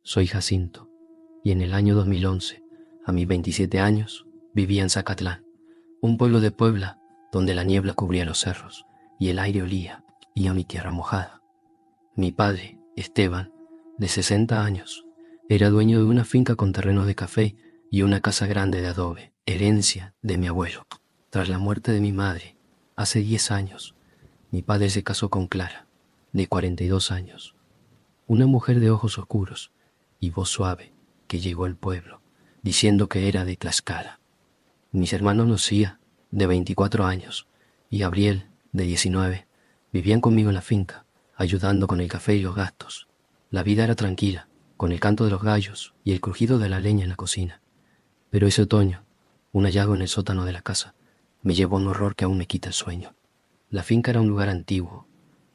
Soy Jacinto, y en el año 2011, a mis 27 años, vivía en Zacatlán, un pueblo de Puebla donde la niebla cubría los cerros y el aire olía y a mi tierra mojada. Mi padre, Esteban, de 60 años, era dueño de una finca con terrenos de café y una casa grande de adobe, herencia de mi abuelo. Tras la muerte de mi madre, hace 10 años, mi padre se casó con Clara, de 42 años, una mujer de ojos oscuros y voz suave que llegó al pueblo, diciendo que era de Tlaxcala. Mis hermanos Lucía, de 24 años, y Gabriel, de 19, vivían conmigo en la finca, ayudando con el café y los gastos. La vida era tranquila, con el canto de los gallos y el crujido de la leña en la cocina. Pero ese otoño, un hallazgo en el sótano de la casa, me llevó a un horror que aún me quita el sueño. La finca era un lugar antiguo,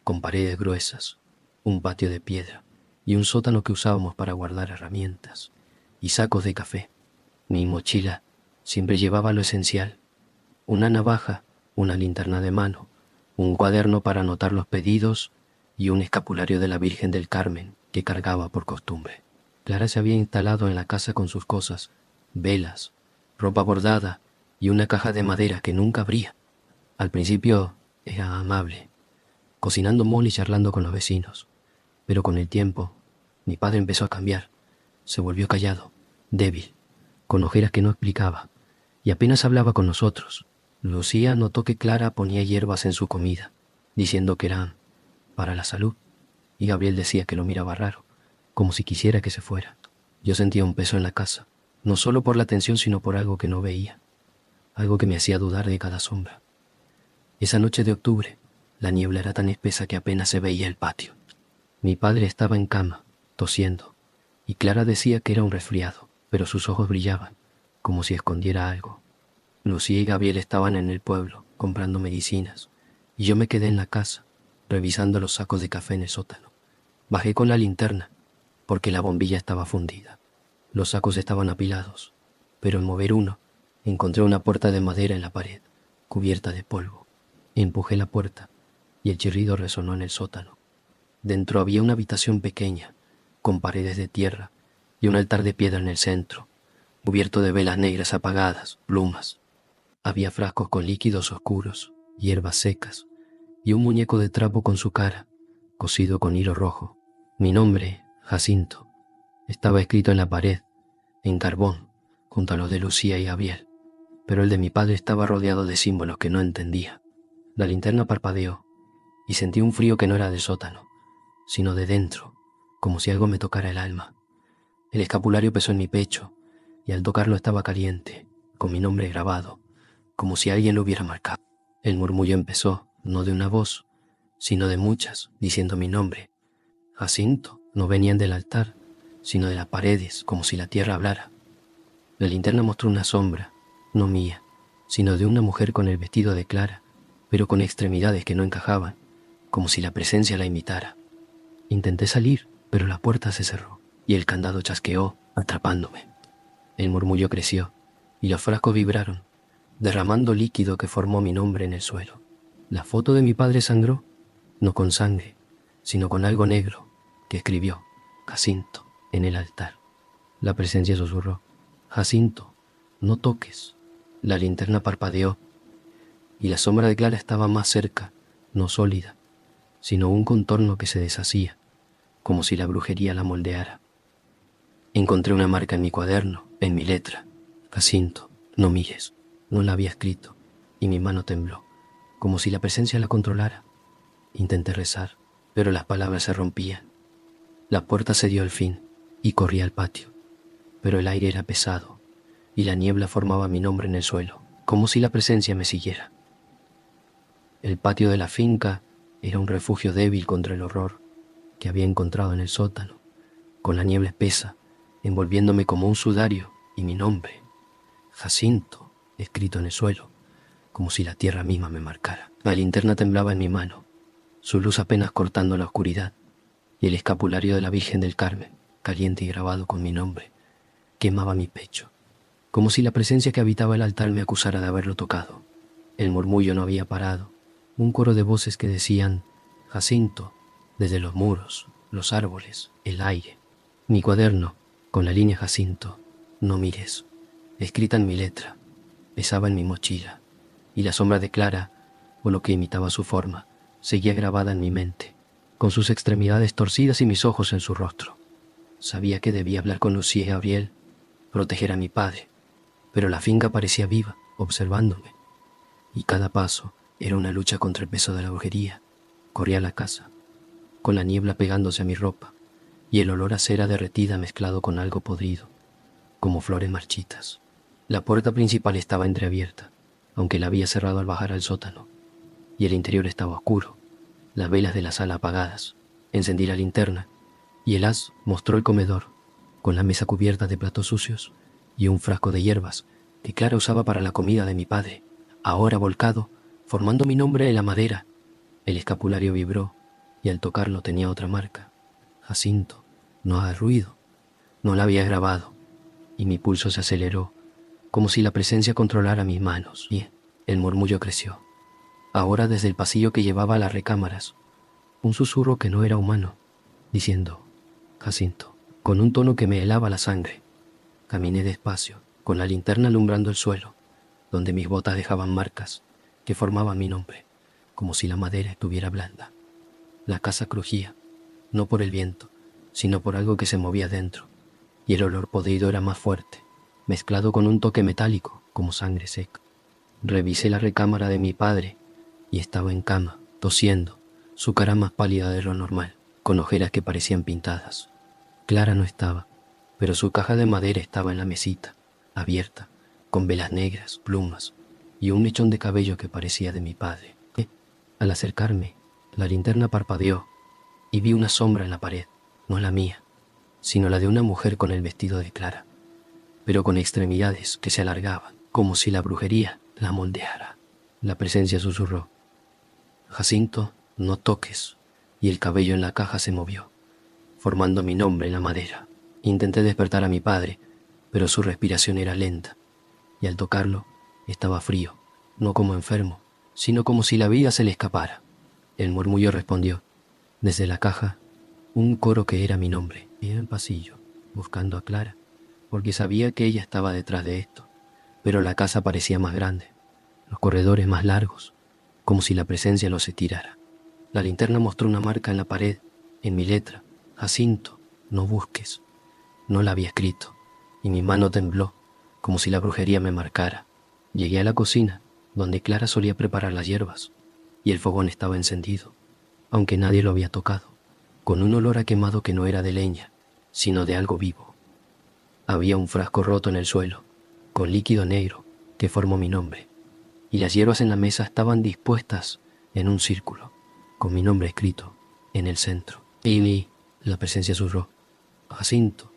con paredes gruesas, un patio de piedra y un sótano que usábamos para guardar herramientas y sacos de café. Mi mochila siempre llevaba lo esencial: una navaja, una linterna de mano, un cuaderno para anotar los pedidos y un escapulario de la Virgen del Carmen que cargaba por costumbre. Clara se había instalado en la casa con sus cosas, velas, ropa bordada y una caja de madera que nunca abría. Al principio era amable, cocinando mole y charlando con los vecinos, pero con el tiempo mi padre empezó a cambiar. Se volvió callado, débil, con ojeras que no explicaba, y apenas hablaba con nosotros. Lucía notó que Clara ponía hierbas en su comida, diciendo que eran para la salud, y Gabriel decía que lo miraba raro, como si quisiera que se fuera. Yo sentía un peso en la casa, no solo por la tensión, sino por algo que no veía, algo que me hacía dudar de cada sombra. Esa noche de octubre, la niebla era tan espesa que apenas se veía el patio. Mi padre estaba en cama, tosiendo, y Clara decía que era un resfriado, pero sus ojos brillaban, como si escondiera algo. Lucía y Gabriel estaban en el pueblo, comprando medicinas, y yo me quedé en la casa, revisando los sacos de café en el sótano. Bajé con la linterna, porque la bombilla estaba fundida. Los sacos estaban apilados, pero al mover uno, encontré una puerta de madera en la pared, cubierta de polvo. Empujé la puerta, y el chirrido resonó en el sótano. Dentro había una habitación pequeña, con paredes de tierra y un altar de piedra en el centro, cubierto de velas negras apagadas, plumas. Había frascos con líquidos oscuros, hierbas secas y un muñeco de trapo con su cara, cosido con hilo rojo. Mi nombre, Jacinto, estaba escrito en la pared, en carbón, junto a los de Lucía y Gabriel, pero el de mi padre estaba rodeado de símbolos que no entendía. La linterna parpadeó y sentí un frío que no era del sótano, sino de dentro, como si algo me tocara el alma. El escapulario pesó en mi pecho, y al tocarlo estaba caliente, con mi nombre grabado, como si alguien lo hubiera marcado. El murmullo empezó, no de una voz, sino de muchas, diciendo mi nombre. Jacinto. No venían del altar, sino de las paredes, como si la tierra hablara. La linterna mostró una sombra, no mía, sino de una mujer con el vestido de Clara, pero con extremidades que no encajaban, como si la presencia la imitara. Intenté salir, pero la puerta se cerró y el candado chasqueó, atrapándome. El murmullo creció y los frascos vibraron, derramando líquido que formó mi nombre en el suelo. La foto de mi padre sangró, no con sangre, sino con algo negro que escribió Jacinto en el altar. La presencia susurró: Jacinto, no toques. La linterna parpadeó y la sombra de Clara estaba más cerca, no sólida, sino un contorno que se deshacía, como si la brujería la moldeara. Encontré una marca en mi cuaderno, en mi letra: Jacinto, no mires. No la había escrito, y mi mano tembló, como si la presencia la controlara. Intenté rezar, pero las palabras se rompían. La puerta se dio al fin, y corrí al patio, pero el aire era pesado, y la niebla formaba mi nombre en el suelo, como si la presencia me siguiera. El patio de la finca era un refugio débil contra el horror que había encontrado en el sótano, con la niebla espesa, envolviéndome como un sudario, y mi nombre, Jacinto, escrito en el suelo, como si la tierra misma me marcara. La linterna temblaba en mi mano, su luz apenas cortando la oscuridad, y el escapulario de la Virgen del Carmen, caliente y grabado con mi nombre, quemaba mi pecho, como si la presencia que habitaba el altar me acusara de haberlo tocado. El murmullo no había parado, un coro de voces que decían Jacinto, desde los muros, los árboles, el aire. Mi cuaderno, con la línea Jacinto, no mires, escrita en mi letra, pesaba en mi mochila, y la sombra de Clara, o lo que imitaba su forma, seguía grabada en mi mente, con sus extremidades torcidas y mis ojos en su rostro. Sabía que debía hablar con Lucía y Gabriel, proteger a mi padre, pero la finca parecía viva, observándome, y cada paso era una lucha contra el peso de la brujería. Corría a la casa, con la niebla pegándose a mi ropa, y el olor a cera derretida mezclado con algo podrido, como flores marchitas. La puerta principal estaba entreabierta, aunque la había cerrado al bajar al sótano, y el interior estaba oscuro, las velas de la sala apagadas. Encendí la linterna, y el haz mostró el comedor, con la mesa cubierta de platos sucios y un frasco de hierbas que Clara usaba para la comida de mi padre, ahora volcado, formando mi nombre en la madera. El escapulario vibró, y al tocarlo tenía otra marca. Jacinto, no hagas ruido. No la había grabado, y mi pulso se aceleró, como si la presencia controlara mis manos, y el murmullo creció. Ahora desde el pasillo que llevaba a las recámaras, un susurro que no era humano, diciendo, Jacinto, con un tono que me helaba la sangre. Caminé despacio, con la linterna alumbrando el suelo, donde mis botas dejaban marcas que formaban mi nombre, como si la madera estuviera blanda. La casa crujía, no por el viento, sino por algo que se movía dentro, y el olor podrido era más fuerte, mezclado con un toque metálico, como sangre seca. Revisé la recámara de mi padre, y estaba en cama, tosiendo, su cara más pálida de lo normal, con ojeras que parecían pintadas. Clara no estaba, pero su caja de madera estaba en la mesita, abierta, con velas negras, plumas, y un mechón de cabello que parecía de mi padre. Al acercarme, la linterna parpadeó, y vi una sombra en la pared, no la mía, sino la de una mujer con el vestido de Clara, pero con extremidades que se alargaban, como si la brujería la moldeara. La presencia susurró, Jacinto, no toques, y el cabello en la caja se movió, formando mi nombre en la madera. Intenté despertar a mi padre, pero su respiración era lenta, y al tocarlo estaba frío, no como enfermo, sino como si la vida se le escapara. El murmullo respondió, desde la caja, un coro que era mi nombre. Iba en el pasillo, buscando a Clara, porque sabía que ella estaba detrás de esto, pero la casa parecía más grande, los corredores más largos, como si la presencia los estirara. La linterna mostró una marca en la pared, en mi letra, Jacinto, no busques. No la había escrito, y mi mano tembló, como si la brujería me marcara. Llegué a la cocina, donde Clara solía preparar las hierbas, y el fogón estaba encendido, aunque nadie lo había tocado, con un olor a quemado que no era de leña, sino de algo vivo. Había un frasco roto en el suelo, con líquido negro, que formó mi nombre, y las hierbas en la mesa estaban dispuestas en un círculo, con mi nombre escrito en el centro. Y la presencia susurró, Jacinto,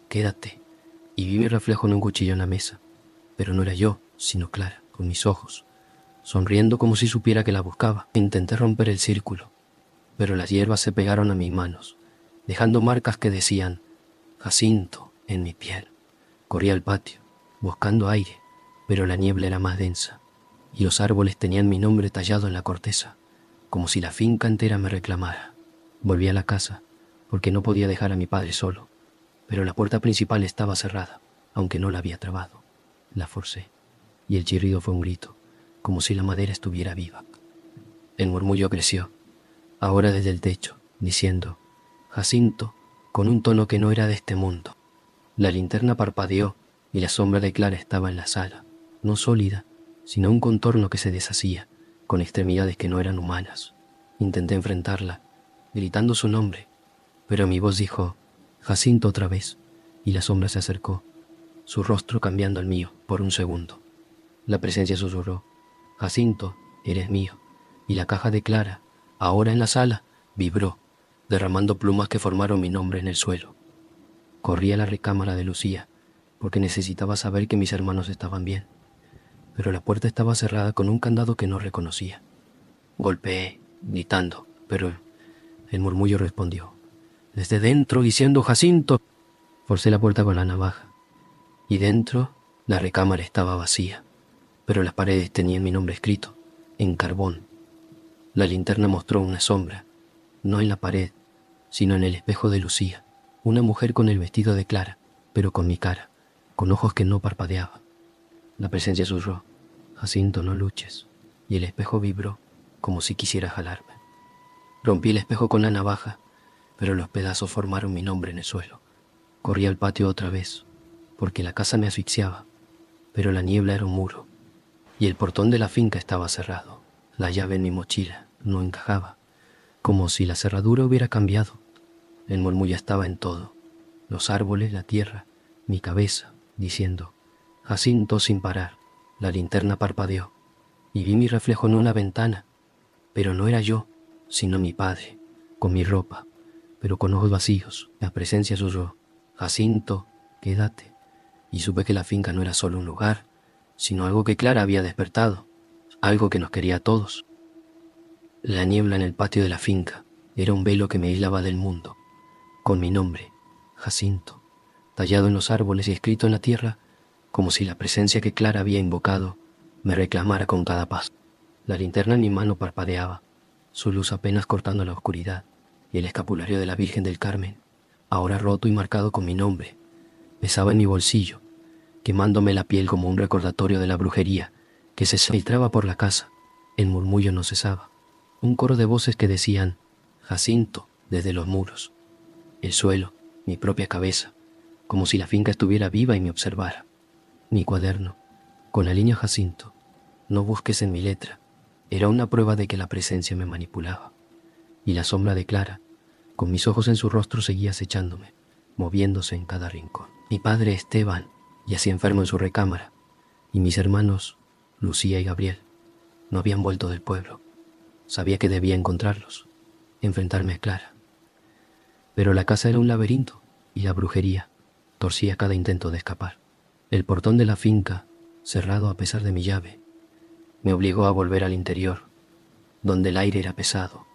quédate, y vi mi reflejo en un cuchillo en la mesa, pero no era yo, sino Clara, con mis ojos, sonriendo como si supiera que la buscaba. Intenté romper el círculo, pero las hierbas se pegaron a mis manos, dejando marcas que decían, Jacinto, en mi piel. Corrí al patio, buscando aire, pero la niebla era más densa, y los árboles tenían mi nombre tallado en la corteza, como si la finca entera me reclamara. Volví a la casa, porque no podía dejar a mi padre solo, pero la puerta principal estaba cerrada, aunque no la había trabado. La forcé, y el chirrido fue un grito, como si la madera estuviera viva. El murmullo creció, ahora desde el techo, diciendo, Jacinto, con un tono que no era de este mundo. La linterna parpadeó, y la sombra de Clara estaba en la sala, no sólida, sino un contorno que se deshacía, con extremidades que no eran humanas. Intenté enfrentarla, gritando su nombre, pero mi voz dijo, Jacinto otra vez, y la sombra se acercó, su rostro cambiando al mío por un segundo. La presencia susurró, Jacinto, eres mío, y la caja de Clara, ahora en la sala, vibró, derramando plumas que formaron mi nombre en el suelo. Corrí a la recámara de Lucía, porque necesitaba saber que mis hermanos estaban bien, pero la puerta estaba cerrada con un candado que no reconocía. Golpeé, gritando, pero el murmullo respondió, desde dentro diciendo Jacinto. Forcé la puerta con la navaja, y dentro la recámara estaba vacía, pero las paredes tenían mi nombre escrito, en carbón. La linterna mostró una sombra, no en la pared, sino en el espejo de Lucía, Una mujer con el vestido de Clara, pero con mi cara, con ojos que no parpadeaban. La presencia susurró: Jacinto, no luches. Y el espejo vibró como si quisiera jalarme. Rompí el espejo con la navaja, pero los pedazos formaron mi nombre en el suelo. Corrí al patio otra vez, porque la casa me asfixiaba, pero la niebla era un muro, y el portón de la finca estaba cerrado. La llave en mi mochila no encajaba, como si la cerradura hubiera cambiado. El murmullo estaba en todo: los árboles, la tierra, mi cabeza, diciendo: Jacinto, sin parar. La linterna parpadeó, y vi mi reflejo en una ventana, pero no era yo, sino mi padre, con mi ropa, pero con ojos vacíos. La presencia susurró: Jacinto, quédate. Y supe que la finca no era solo un lugar, sino algo que Clara había despertado, algo que nos quería a todos. La niebla en el patio de la finca era un velo que me aislaba del mundo, con mi nombre, Jacinto, tallado en los árboles y escrito en la tierra, como si la presencia que Clara había invocado me reclamara con cada paso. La linterna en mi mano parpadeaba, su luz apenas cortando la oscuridad, y el escapulario de la Virgen del Carmen, ahora roto y marcado con mi nombre, pesaba en mi bolsillo, quemándome la piel como un recordatorio de la brujería que se filtraba por la casa. El murmullo no cesaba, un coro de voces que decían: Jacinto, desde los muros. El suelo, mi propia cabeza, como si la finca estuviera viva y me observara. Mi cuaderno, con la línea Jacinto, no busques en mi letra, era una prueba de que la presencia me manipulaba. Y la sombra de Clara, con mis ojos en su rostro, seguía acechándome, moviéndose en cada rincón. Mi padre Esteban yacía enfermo en su recámara, y mis hermanos, Lucía y Gabriel, no habían vuelto del pueblo. Sabía que debía encontrarlos, enfrentarme a Clara. Pero la casa era un laberinto, y la brujería torcía cada intento de escapar. El portón de la finca, cerrado a pesar de mi llave, me obligó a volver al interior, donde el aire era pesado,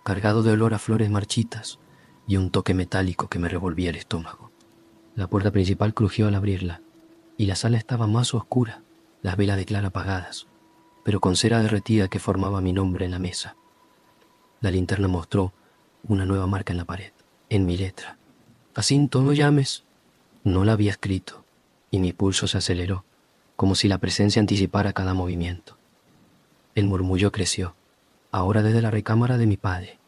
cargado de olor a flores marchitas y un toque metálico que me revolvía el estómago. La puerta principal crujió al abrirla, y la sala estaba más oscura, las velas de Clara apagadas, pero con cera derretida que formaba mi nombre en la mesa. La linterna mostró una nueva marca en la pared, en mi letra: Jacinto, no llames. No la había escrito, y mi pulso se aceleró, como si la presencia anticipara cada movimiento. El murmullo creció, ahora desde la recámara de mi padre,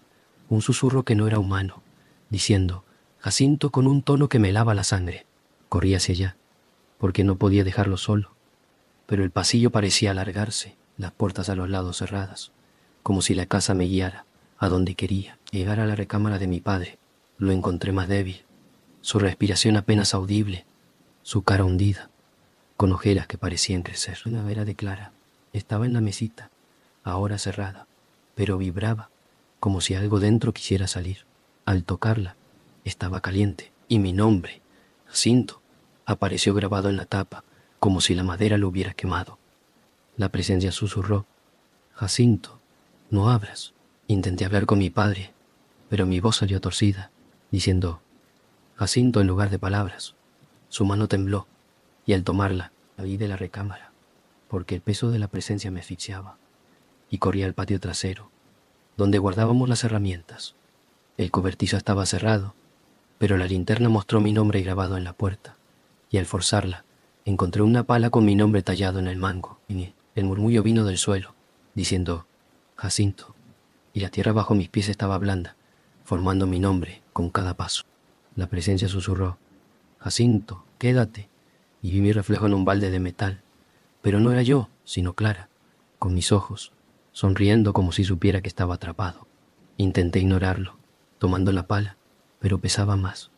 un susurro que no era humano, diciendo: Jacinto, con un tono que me helaba la sangre. Corrí hacia allá, porque no podía dejarlo solo, pero el pasillo parecía alargarse, las puertas a los lados cerradas, como si la casa me guiara a donde quería. Llegar a la recámara de mi padre, lo encontré más débil, su respiración apenas audible, su cara hundida, con ojeras que parecían crecer. Una vera de Clara estaba en la mesita, ahora cerrada, pero vibraba, como si algo dentro quisiera salir. Al tocarla, estaba caliente, y mi nombre, Jacinto, apareció grabado en la tapa, como si la madera lo hubiera quemado. La presencia susurró: Jacinto, no abras. Intenté hablar con mi padre, pero mi voz salió torcida, diciendo Jacinto en lugar de palabras. Su mano tembló, y al tomarla, salí de la recámara, porque el peso de la presencia me asfixiaba, y corrí al patio trasero, donde guardábamos las herramientas. El cobertizo estaba cerrado, pero la linterna mostró mi nombre grabado en la puerta, y al forzarla, encontré una pala con mi nombre tallado en el mango, y el murmullo vino del suelo, diciendo Jacinto, y la tierra bajo mis pies estaba blanda, formando mi nombre con cada paso. La presencia susurró: Jacinto, quédate, y vi mi reflejo en un balde de metal, pero no era yo, sino Clara, con mis ojos, sonriendo como si supiera que estaba atrapado. Intenté ignorarlo, tomando la pala, pero pesaba más,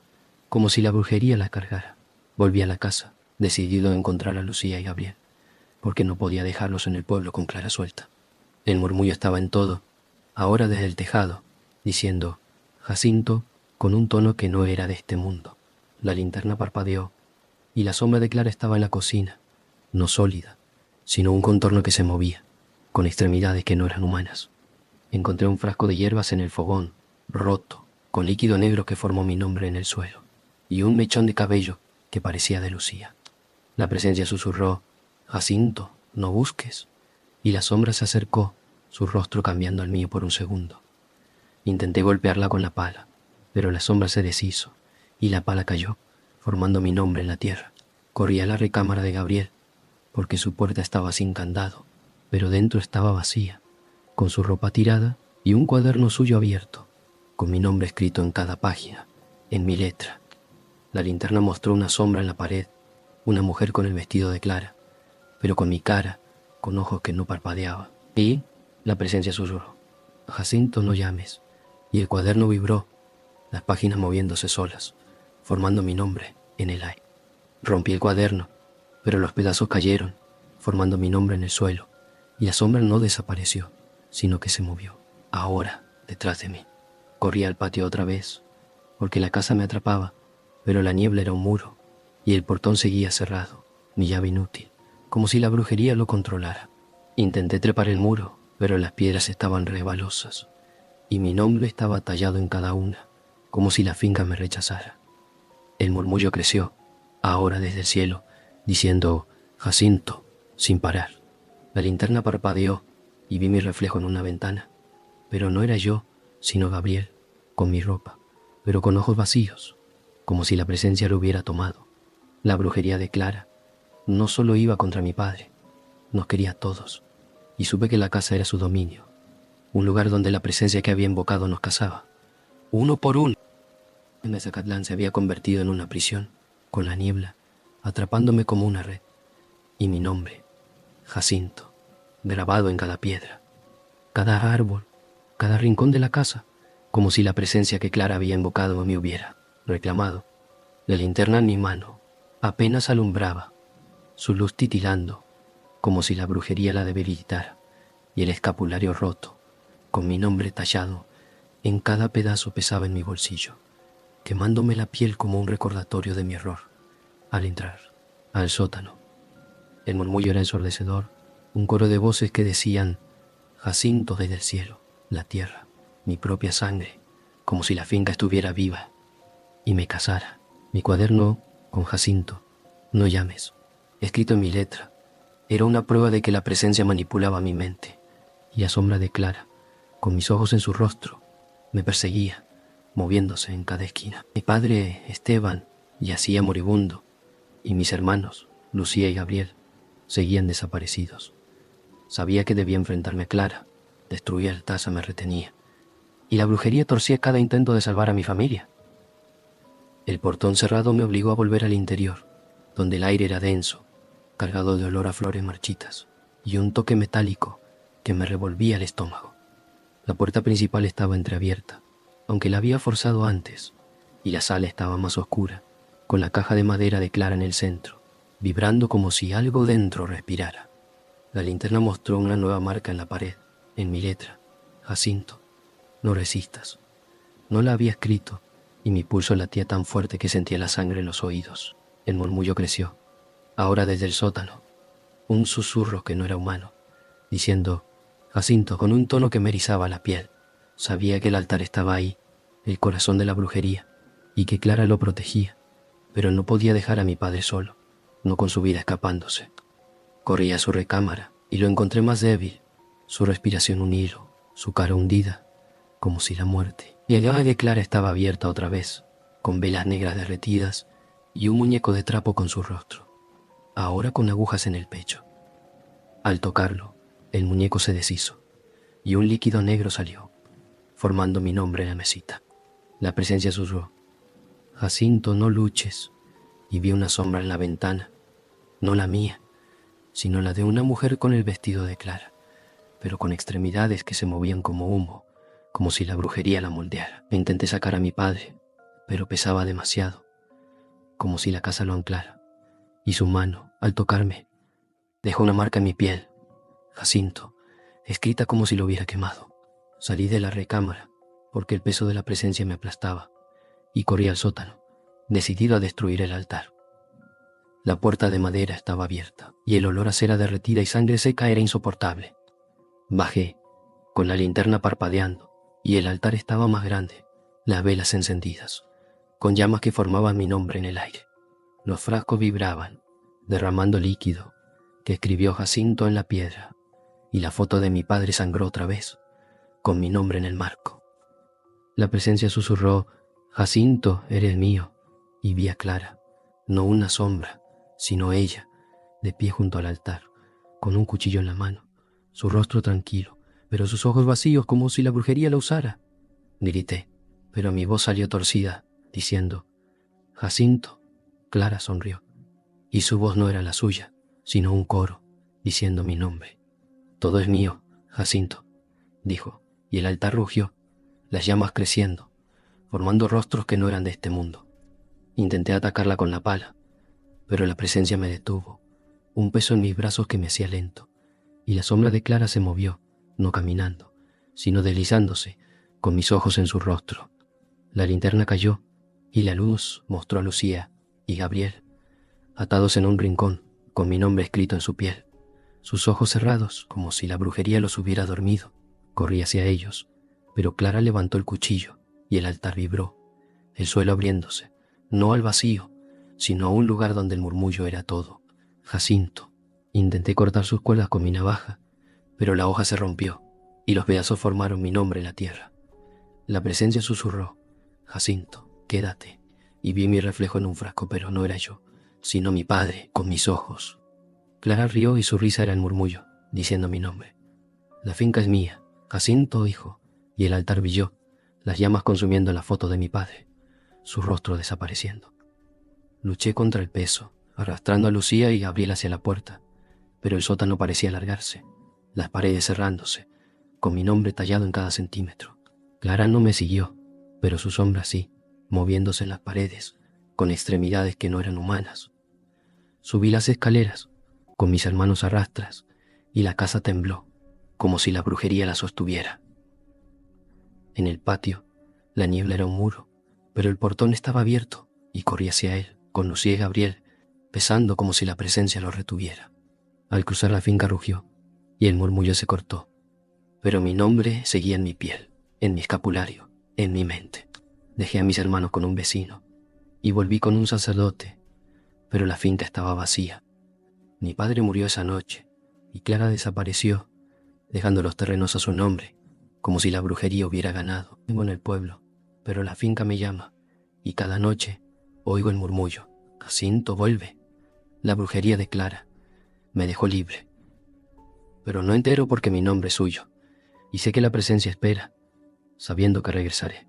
como si la brujería la cargara. Volví a la casa, decidido a encontrar a Lucía y Gabriel, porque no podía dejarlos en el pueblo con Clara suelta. El murmullo estaba en todo, ahora desde el tejado, diciendo Jacinto con un tono que no era de este mundo. La linterna parpadeó, y la sombra de Clara estaba en la cocina, no sólida, sino un contorno que se movía, con extremidades que no eran humanas. Encontré un frasco de hierbas en el fogón, roto, con líquido negro que formó mi nombre en el suelo, y un mechón de cabello que parecía de Lucía. La presencia susurró: Jacinto, no busques. Y la sombra se acercó, su rostro cambiando al mío por un segundo. Intenté golpearla con la pala, pero la sombra se deshizo, y la pala cayó, formando mi nombre en la tierra. Corrí a la recámara de Gabriel, porque su puerta estaba sin candado, pero dentro estaba vacía, con su ropa tirada y un cuaderno suyo abierto, con mi nombre escrito en cada página, en mi letra. La linterna mostró una sombra en la pared, una mujer con el vestido de Clara, pero con mi cara, con ojos que no parpadeaban. Y la presencia susurró: Jacinto, no llames. Y el cuaderno vibró, las páginas moviéndose solas, formando mi nombre en el aire. Rompí el cuaderno, pero los pedazos cayeron, formando mi nombre en el suelo, y la sombra no desapareció, sino que se movió, ahora, detrás de mí. Corrí al patio otra vez, porque la casa me atrapaba, pero la niebla era un muro, y el portón seguía cerrado, mi llave inútil, como si la brujería lo controlara. Intenté trepar el muro, pero las piedras estaban resbalosas, y mi nombre estaba tallado en cada una, como si la finca me rechazara. El murmullo creció, ahora desde el cielo, diciendo Jacinto, sin parar. La linterna parpadeó y vi mi reflejo en una ventana, pero no era yo, sino Gabriel, con mi ropa, pero con ojos vacíos, como si la presencia lo hubiera tomado. La brujería de Clara no solo iba contra mi padre, nos quería a todos, y supe que la casa era su dominio, un lugar donde la presencia que había invocado nos cazaba, uno por uno. El Zacatlán se había convertido en una prisión, con la niebla, atrapándome como una red, y mi nombre, Jacinto, grabado en cada piedra, cada árbol, cada rincón de la casa, como si la presencia que Clara había invocado me hubiera reclamado. La linterna en mi mano apenas alumbraba, su luz titilando, como si la brujería la debilitara, y el escapulario roto, con mi nombre tallado, en cada pedazo pesaba en mi bolsillo, quemándome la piel como un recordatorio de mi error. Al entrar al sótano, el murmullo era ensordecedor, un coro de voces que decían Jacinto desde el cielo, la tierra, mi propia sangre, como si la finca estuviera viva y me casara. Mi cuaderno con Jacinto, no llames, escrito en mi letra, era una prueba de que la presencia manipulaba mi mente, y a sombra de Clara, con mis ojos en su rostro, me perseguía, moviéndose en cada esquina. Mi padre, Esteban, yacía moribundo, y mis hermanos, Lucía y Gabriel, seguían desaparecidos. Sabía que debía enfrentarme a Clara, destruir el taza me retenía, y la brujería torcía cada intento de salvar a mi familia. El portón cerrado me obligó a volver al interior, donde el aire era denso, cargado de olor a flores marchitas, y un toque metálico que me revolvía el estómago. La puerta principal estaba entreabierta, aunque la había forzado antes, y la sala estaba más oscura, con la caja de madera de Clara en el centro, vibrando como si algo dentro respirara. La linterna mostró una nueva marca en la pared, en mi letra, Jacinto, no resistas. No la había escrito, y mi pulso latía tan fuerte que sentía la sangre en los oídos. El murmullo creció, ahora desde el sótano, un susurro que no era humano, diciendo Jacinto con un tono que me erizaba la piel. Sabía que el altar estaba ahí, el corazón de la brujería, y que Clara lo protegía, pero no podía dejar a mi padre solo, no con su vida escapándose. Corrí a su recámara y lo encontré más débil, su respiración un hilo, su cara hundida, como si la muerte. Y el llave de Clara estaba abierta otra vez, con velas negras derretidas y un muñeco de trapo con su rostro, ahora con agujas en el pecho. Al tocarlo, el muñeco se deshizo y un líquido negro salió, formando mi nombre en la mesita. La presencia susurró, Jacinto, no luches, y vi una sombra en la ventana, no la mía, sino la de una mujer con el vestido de Clara, pero con extremidades que se movían como humo, como si la brujería la moldeara. Intenté sacar a mi padre, pero pesaba demasiado, como si la casa lo anclara, y su mano, al tocarme, dejó una marca en mi piel, Jacinto, escrita como si lo hubiera quemado. Salí de la recámara, porque el peso de la presencia me aplastaba, y corrí al sótano, decidido a destruir el altar. La puerta de madera estaba abierta, y el olor a cera derretida y sangre seca era insoportable. Bajé, con la linterna parpadeando, y el altar estaba más grande, las velas encendidas, con llamas que formaban mi nombre en el aire. Los frascos vibraban, derramando líquido, que escribió Jacinto en la piedra, y la foto de mi padre sangró otra vez, con mi nombre en el marco. La presencia susurró, Jacinto, eres mío, y vi a Clara, no una sombra, sino ella, de pie junto al altar, con un cuchillo en la mano, su rostro tranquilo, pero sus ojos vacíos como si la brujería la usara. Grité, pero mi voz salió torcida, diciendo, «Jacinto». Clara sonrió, y su voz no era la suya, sino un coro, diciendo mi nombre. «Todo es mío, Jacinto», dijo, y el altar rugió, las llamas creciendo, formando rostros que no eran de este mundo. Intenté atacarla con la pala, pero la presencia me detuvo, un peso en mis brazos que me hacía lento, y la sombra de Clara se movió, no caminando, sino deslizándose, con mis ojos en su rostro. La linterna cayó, y la luz mostró a Lucía y Gabriel, atados en un rincón, con mi nombre escrito en su piel. Sus ojos cerrados, como si la brujería los hubiera dormido. Corrí hacia ellos, pero Clara levantó el cuchillo, y el altar vibró, el suelo abriéndose, no al vacío, sino a un lugar donde el murmullo era todo. Jacinto. Intenté cortar sus cuerdas con mi navaja, pero la hoja se rompió, y los pedazos formaron mi nombre en la tierra. La presencia susurró, «Jacinto, quédate», y vi mi reflejo en un frasco, pero no era yo, sino mi padre, con mis ojos. Clara rió y su risa era el murmullo, diciendo mi nombre. «La finca es mía, Jacinto, hijo», y el altar brilló, las llamas consumiendo la foto de mi padre, su rostro desapareciendo. Luché contra el peso, arrastrando a Lucía y Gabriel hacia la puerta, pero el sótano parecía alargarse, las paredes cerrándose, con mi nombre tallado en cada centímetro. Clara no me siguió, pero su sombra sí, moviéndose en las paredes, con extremidades que no eran humanas. Subí las escaleras, con mis hermanos a rastras, y la casa tembló, como si la brujería la sostuviera. En el patio, la niebla era un muro, pero el portón estaba abierto, y corrí hacia él, con Lucía y Gabriel, pesando como si la presencia lo retuviera. Al cruzar la finca rugió, y el murmullo se cortó, pero mi nombre seguía en mi piel, en mi escapulario, en mi mente. Dejé a mis hermanos con un vecino, y volví con un sacerdote, pero la finca estaba vacía. Mi padre murió esa noche, y Clara desapareció, dejando los terrenos a su nombre, como si la brujería hubiera ganado. Vivo en el pueblo, pero la finca me llama, y cada noche oigo el murmullo, «Jacinto, vuelve». La brujería de Clara me dejó libre, pero no entero porque mi nombre es suyo, y sé que la presencia espera, sabiendo que regresaré.